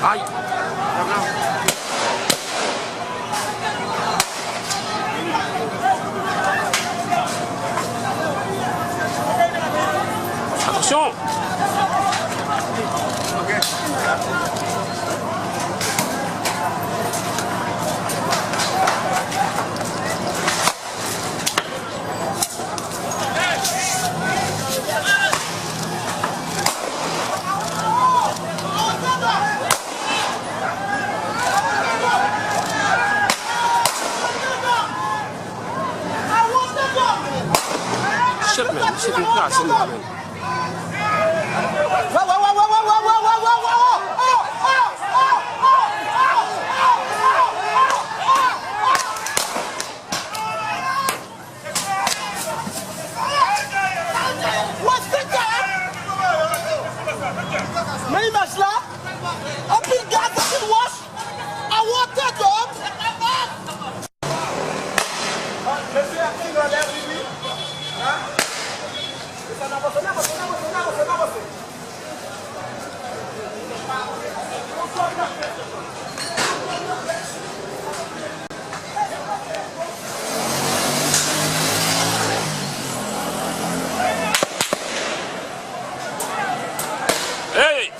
Aïe. Attention. Shit, man. Shit, you class in there, man. Mais image là, un pile gaz, un pile wash, un water job. Monsieur a pris dans l'air, lui. Ça n'a pas sonné, Hey!